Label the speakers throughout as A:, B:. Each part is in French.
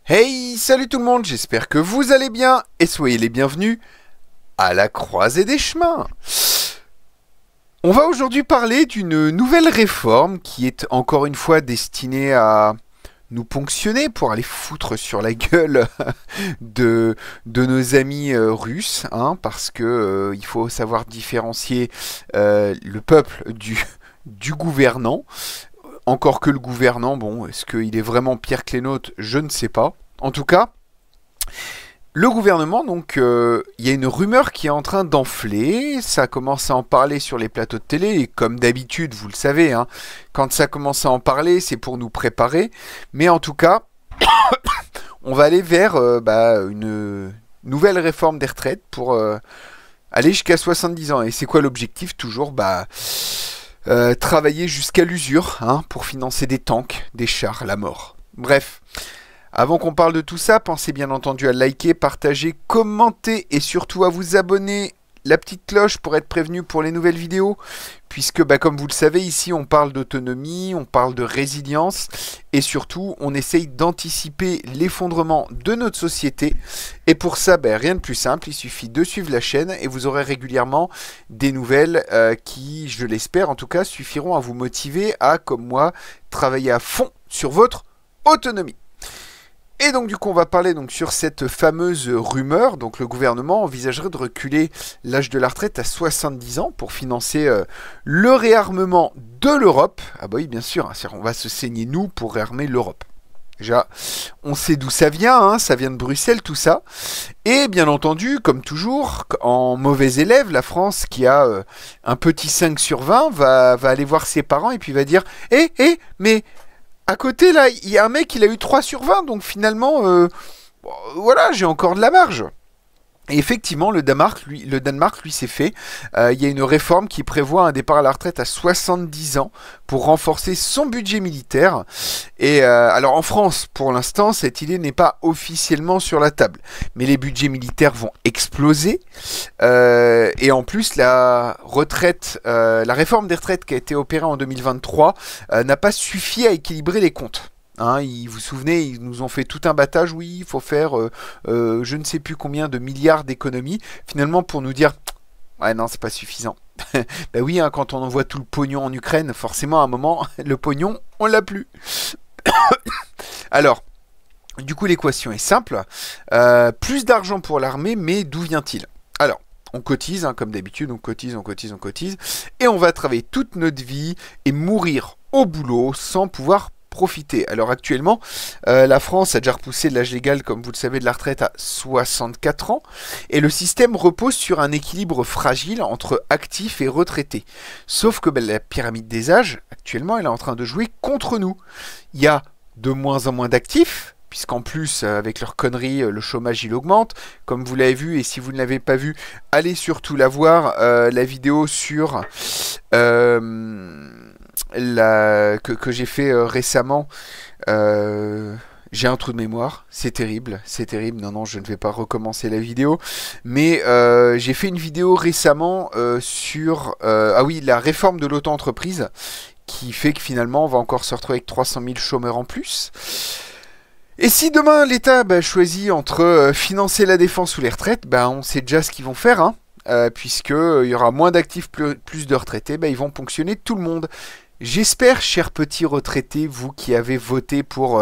A: Hey, salut tout le monde, j'espère que vous allez bien et soyez les bienvenus à la croisée des chemins. On va aujourd'hui parler d'une nouvelle réforme qui est encore une fois destinée à nous ponctionner pour aller foutre sur la gueule de nos amis russes, hein, parce que il faut savoir différencier le peuple du gouvernant. Encore que le gouvernant, bon, est-ce qu'il est vraiment pire que les nôtres? Je ne sais pas. En tout cas, le gouvernement, donc, il y a une rumeur qui est en train d'enfler. Ça commence à en parler sur les plateaux de télé. Et comme d'habitude, vous le savez, hein, quand ça commence à en parler, c'est pour nous préparer. Mais en tout cas, on va aller vers une nouvelle réforme des retraites pour aller jusqu'à 70 ans. Et c'est quoi l'objectif? Toujours travailler jusqu'à l'usure, hein, pour financer des tanks, des chars, la mort. Bref, avant qu'on parle de tout ça, pensez bien entendu à liker, partager, commenter et surtout à vous abonner, la petite cloche pour être prévenu pour les nouvelles vidéos, puisque comme vous le savez, ici on parle d'autonomie, on parle de résilience et surtout on essaye d'anticiper l'effondrement de notre société. Et pour ça, rien de plus simple, il suffit de suivre la chaîne et vous aurez régulièrement des nouvelles qui, je l'espère en tout cas, suffiront à vous motiver à, comme moi, travailler à fond sur votre autonomie. Et donc du coup on va parler donc sur cette fameuse rumeur. Donc le gouvernement envisagerait de reculer l'âge de la retraite à 70 ans pour financer le réarmement de l'Europe. Ah bah oui, bien sûr, hein, on va se saigner nous pour réarmer l'Europe. Déjà, on sait d'où ça vient, hein, ça vient de Bruxelles tout ça. Et bien entendu, comme toujours, en mauvais élève, la France qui a un petit 5 sur 20 va aller voir ses parents et puis va dire mais à côté, là, il y a un mec, il a eu 3 sur 20, donc finalement, voilà, j'ai encore de la marge. Et effectivement, le Danemark, lui, s'est fait. Il y a une réforme qui prévoit un départ à la retraite à 70 ans pour renforcer son budget militaire. Et alors en France, pour l'instant, cette idée n'est pas officiellement sur la table. Mais les budgets militaires vont exploser. Et en plus, la réforme des retraites qui a été opérée en 2023 n'a pas suffi à équilibrer les comptes. Hein, vous vous souvenez, ils nous ont fait tout un battage, oui, il faut faire je ne sais plus combien de milliards d'économies, finalement pour nous dire, ouais non, c'est pas suffisant. Bah oui, hein, quand on envoie tout le pognon en Ukraine, forcément à un moment, le pognon, on l'a plus. Alors, du coup l'équation est simple, plus d'argent pour l'armée, mais d'où vient-il? Alors, on cotise, hein, comme d'habitude, on cotise, et on va travailler toute notre vie et mourir au boulot sans pouvoir profiter. Alors actuellement, la France a déjà repoussé l'âge légal, comme vous le savez, de la retraite à 64 ans, et le système repose sur un équilibre fragile entre actifs et retraités. Sauf que la pyramide des âges, actuellement, elle est en train de jouer contre nous. Il y a de moins en moins d'actifs, puisqu'en plus, avec leurs conneries, le chômage, il augmente. Comme vous l'avez vu, et si vous ne l'avez pas vu, allez surtout la voir, la vidéo sur... que j'ai fait récemment. J'ai un trou de mémoire, c'est terrible, non, je ne vais pas recommencer la vidéo, mais j'ai fait une vidéo récemment sur la réforme de l'auto-entreprise, qui fait que finalement on va encore se retrouver avec 300 000 chômeurs en plus. Et si demain l'État choisit entre financer la défense ou les retraites, on sait déjà ce qu'ils vont faire, hein, puisqu'il y aura moins d'actifs, plus de retraités, ils vont ponctionner tout le monde. J'espère, chers petits retraités, vous qui avez voté pour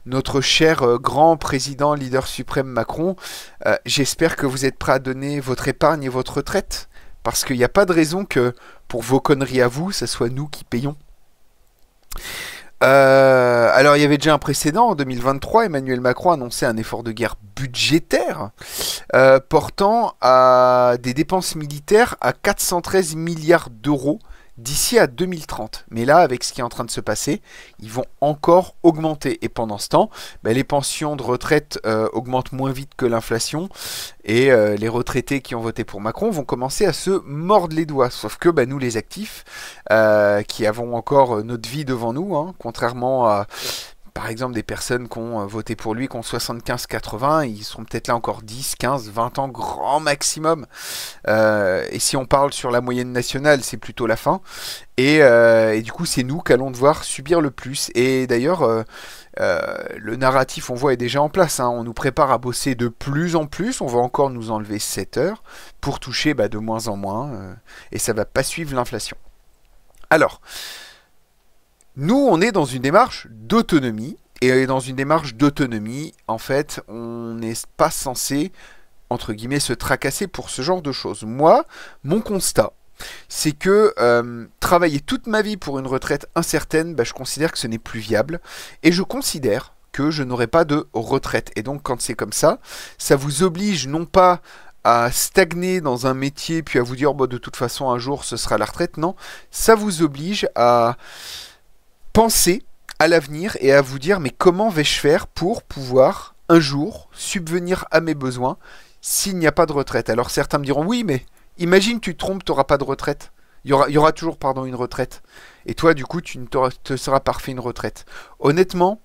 A: notre cher grand président, leader suprême Macron, j'espère que vous êtes prêts à donner votre épargne et votre retraite, parce qu'il n'y a pas de raison que pour vos conneries à vous, ce soit nous qui payons. Alors il y avait déjà un précédent, en 2023, Emmanuel Macron annonçait un effort de guerre budgétaire portant à des dépenses militaires à 413 milliards d'euros d'ici à 2030. Mais là, avec ce qui est en train de se passer, ils vont encore augmenter. Et pendant ce temps, les pensions de retraite augmentent moins vite que l'inflation. Et les retraités qui ont voté pour Macron vont commencer à se mordre les doigts. Sauf que nous, les actifs, qui avons encore notre vie devant nous, hein, contrairement à par exemple des personnes qui ont voté pour lui, qui ont 75-80, ils seront peut-être là encore 10, 15, 20 ans grand maximum. Et si on parle sur la moyenne nationale, c'est plutôt la fin. Et du coup, c'est nous qu'allons devoir subir le plus. Et d'ailleurs, le narratif, on voit, est déjà en place. Hein. On nous prépare à bosser de plus en plus. On va encore nous enlever 7 heures pour toucher de moins en moins. Et ça va pas suivre l'inflation. Alors, nous, on est dans une démarche d'autonomie. Et dans une démarche d'autonomie, en fait, on n'est pas censé, entre guillemets, se tracasser pour ce genre de choses. Moi, mon constat, c'est que travailler toute ma vie pour une retraite incertaine, je considère que ce n'est plus viable. Et je considère que je n'aurai pas de retraite. Et donc, quand c'est comme ça vous oblige non pas à stagner dans un métier, puis à vous dire, de toute façon, un jour, ce sera la retraite. Non, ça vous oblige à penser à l'avenir et à vous dire, mais comment vais-je faire pour pouvoir, un jour, subvenir à mes besoins s'il n'y a pas de retraite? Alors, certains me diront, oui, mais imagine tu te trompes, tu n'auras pas de retraite. Il y aura toujours une retraite. Et toi, du coup, tu ne te seras pas refait une retraite. Honnêtement,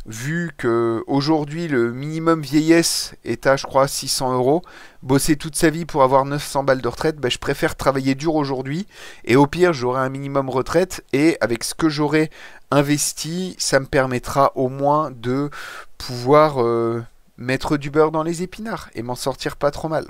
A: vu que aujourd'hui le minimum vieillesse est à, je crois, 600 euros, bosser toute sa vie pour avoir 900 balles de retraite, je préfère travailler dur aujourd'hui. Et au pire, j'aurai un minimum retraite. Et avec ce que j'aurai investi, ça me permettra au moins de pouvoir mettre du beurre dans les épinards et m'en sortir pas trop mal.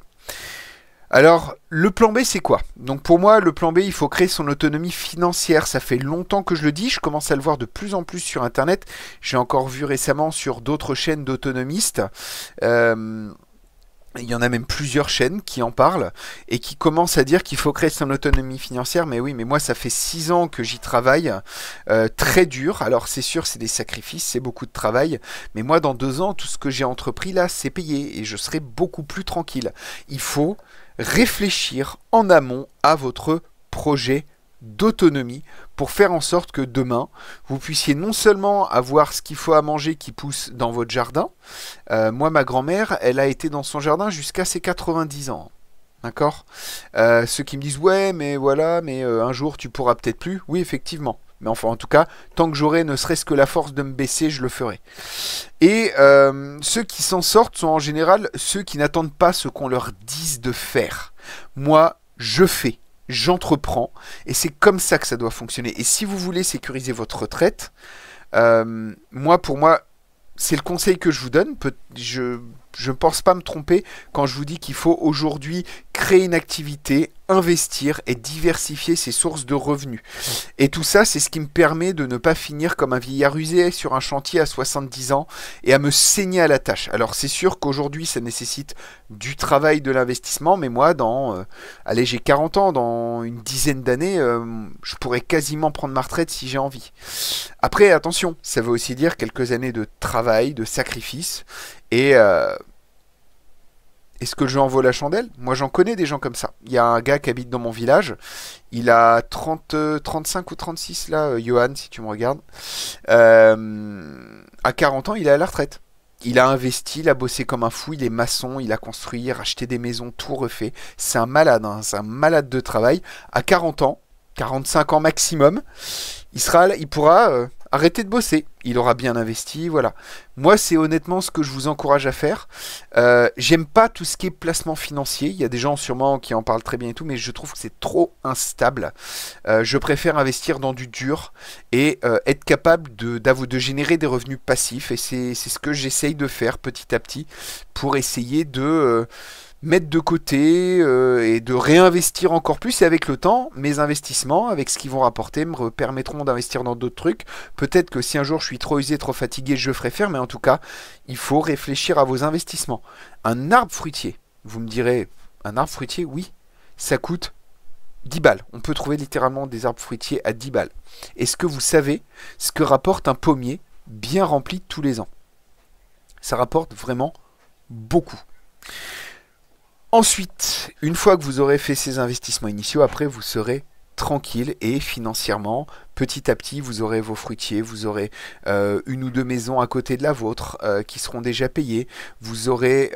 A: Alors, le plan B, c'est quoi? Donc pour moi, le plan B, il faut créer son autonomie financière. Ça fait longtemps que je le dis, je commence à le voir de plus en plus sur Internet. J'ai encore vu récemment sur d'autres chaînes d'autonomistes. Il y en a même plusieurs chaînes qui en parlent et qui commencent à dire qu'il faut créer son autonomie financière. Mais oui, mais moi, ça fait 6 ans que j'y travaille, très dur. Alors c'est sûr, c'est des sacrifices, c'est beaucoup de travail. Mais moi, dans 2 ans, tout ce que j'ai entrepris là, c'est payé et je serai beaucoup plus tranquille. Il faut réfléchir en amont à votre projet d'autonomie pour faire en sorte que demain, vous puissiez non seulement avoir ce qu'il faut à manger qui pousse dans votre jardin. Moi, ma grand-mère, elle a été dans son jardin jusqu'à ses 90 ans. D'accord. Ceux qui me disent, ouais, mais voilà, mais un jour, tu pourras peut-être plus. Oui, effectivement. Mais enfin, en tout cas, tant que j'aurai ne serait-ce que la force de me baisser, je le ferai. Et ceux qui s'en sortent sont en général ceux qui n'attendent pas ce qu'on leur dise de faire. Moi, je fais. J'entreprends et c'est comme ça que ça doit fonctionner. Et si vous voulez sécuriser votre retraite, pour moi, c'est le conseil que je vous donne. Je ne pense pas me tromper quand je vous dis qu'il faut aujourd'hui créer une activité, investir et diversifier ses sources de revenus. Et tout ça, c'est ce qui me permet de ne pas finir comme un vieillard usé sur un chantier à 70 ans et à me saigner à la tâche. Alors c'est sûr qu'aujourd'hui, ça nécessite du travail, de l'investissement, mais moi, allez, j'ai 40 ans, dans une dizaine d'années, je pourrais quasiment prendre ma retraite si j'ai envie. Après, attention, ça veut aussi dire quelques années de travail, de sacrifice, et est-ce que le jeu en vaut la chandelle? Moi, j'en connais des gens comme ça. Il y a un gars qui habite dans mon village. Il a 35 ou 36, là, Johan, si tu me regardes. À 40 ans, il est à la retraite. Il a investi, il a bossé comme un fou, il est maçon, il a construit, racheté des maisons, tout refait. C'est un malade, hein, c'est un malade de travail. À 40 ans, 45 ans maximum, il pourra arrêter de bosser. Il aura bien investi, voilà. Moi, c'est honnêtement ce que je vous encourage à faire. J'aime pas tout ce qui est placement financier. Il y a des gens sûrement qui en parlent très bien et tout, mais je trouve que c'est trop instable. Je préfère investir dans du dur et être capable de générer des revenus passifs. Et c'est ce que j'essaye de faire petit à petit pour essayer de mettre de côté et de réinvestir encore plus. Et avec le temps, mes investissements, avec ce qu'ils vont rapporter, me permettront d'investir dans d'autres trucs. Peut-être que si un jour je suis trop usé, trop fatigué, je ferai faire, mais en tout cas, il faut réfléchir à vos investissements. Un arbre fruitier, vous me direz, un arbre fruitier, oui, ça coûte 10 balles. On peut trouver littéralement des arbres fruitiers à 10 balles. Est-ce que vous savez ce que rapporte un pommier bien rempli tous les ans? Ça rapporte vraiment beaucoup. Ensuite, une fois que vous aurez fait ces investissements initiaux, après vous serez tranquille et financièrement, petit à petit, vous aurez vos fruitiers, vous aurez une ou deux maisons à côté de la vôtre qui seront déjà payées. Vous aurez,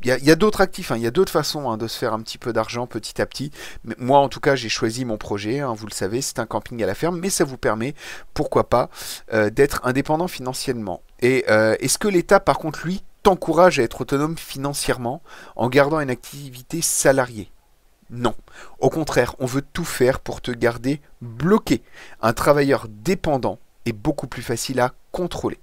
A: y a d'autres actifs, hein, il y a d'autres façons de se faire un petit peu d'argent petit à petit. Mais moi, en tout cas, j'ai choisi mon projet. Hein, vous le savez, c'est un camping à la ferme, mais ça vous permet, pourquoi pas, d'être indépendant financièrement. Et est-ce que l'État, par contre, lui, t'encourage à être autonome financièrement en gardant une activité salariée? Non. Au contraire, on veut tout faire pour te garder bloqué. Un travailleur dépendant est beaucoup plus facile à contrôler.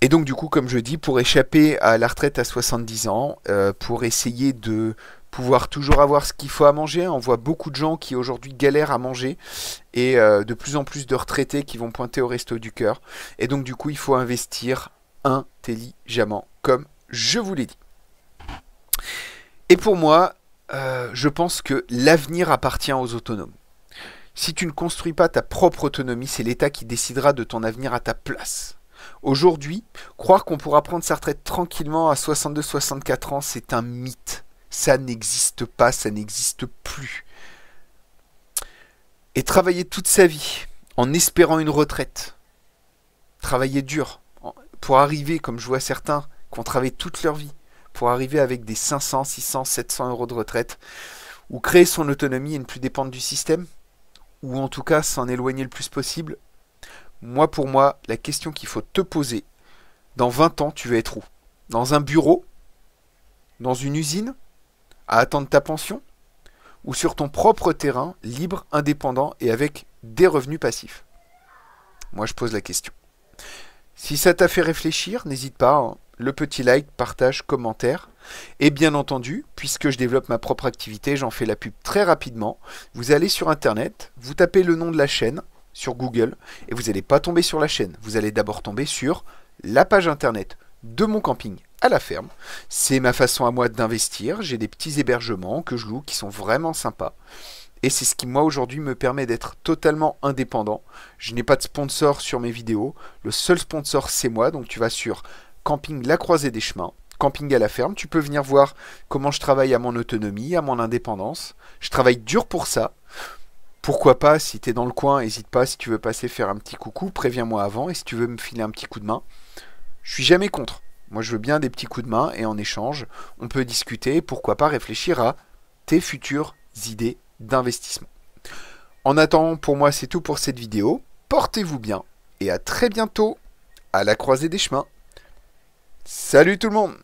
A: Et donc du coup, comme je dis, pour échapper à la retraite à 70 ans, pour essayer de pouvoir toujours avoir ce qu'il faut à manger, on voit beaucoup de gens qui aujourd'hui galèrent à manger et de plus en plus de retraités qui vont pointer au resto du cœur. Et donc du coup, il faut investir intelligemment, comme je vous l'ai dit. Et pour moi, je pense que l'avenir appartient aux autonomes. Si tu ne construis pas ta propre autonomie, c'est l'État qui décidera de ton avenir à ta place. Aujourd'hui, croire qu'on pourra prendre sa retraite tranquillement à 62-64 ans, c'est un mythe. Ça n'existe pas, ça n'existe plus. Et travailler toute sa vie en espérant une retraite, travailler dur, pour arriver, comme je vois certains, qui ont travaillé toute leur vie, pour arriver avec des 500, 600, 700 euros de retraite, ou créer son autonomie et ne plus dépendre du système, ou en tout cas s'en éloigner le plus possible. Moi, pour moi, la question qu'il faut te poser, dans 20 ans, tu veux être où? Dans un bureau? Dans une usine? À attendre ta pension? Ou sur ton propre terrain, libre, indépendant et avec des revenus passifs? Moi, je pose la question. Si ça t'a fait réfléchir, n'hésite pas, hein, le petit like, partage, commentaire. Et bien entendu, puisque je développe ma propre activité, j'en fais la pub très rapidement. Vous allez sur Internet, vous tapez le nom de la chaîne sur Google, et vous n'allez pas tomber sur la chaîne. Vous allez d'abord tomber sur la page Internet de mon camping à la ferme. C'est ma façon à moi d'investir. J'ai des petits hébergements que je loue qui sont vraiment sympas. Et c'est ce qui, moi, aujourd'hui, me permet d'être totalement indépendant. Je n'ai pas de sponsor sur mes vidéos. Le seul sponsor, c'est moi. Donc, tu vas sur Camping La Croisée des Chemins, camping à la ferme. Tu peux venir voir comment je travaille à mon autonomie, à mon indépendance. Je travaille dur pour ça. Pourquoi pas, si tu es dans le coin, n'hésite pas. Si tu veux passer faire un petit coucou, préviens-moi avant. Et si tu veux me filer un petit coup de main, je suis jamais contre. Moi, je veux bien des petits coups de main. Et en échange, on peut discuter. Pourquoi pas réfléchir à tes futures idées d'investissement. En attendant, pour moi, c'est tout pour cette vidéo. Portez-vous bien et à très bientôt à la croisée des chemins. Salut tout le monde!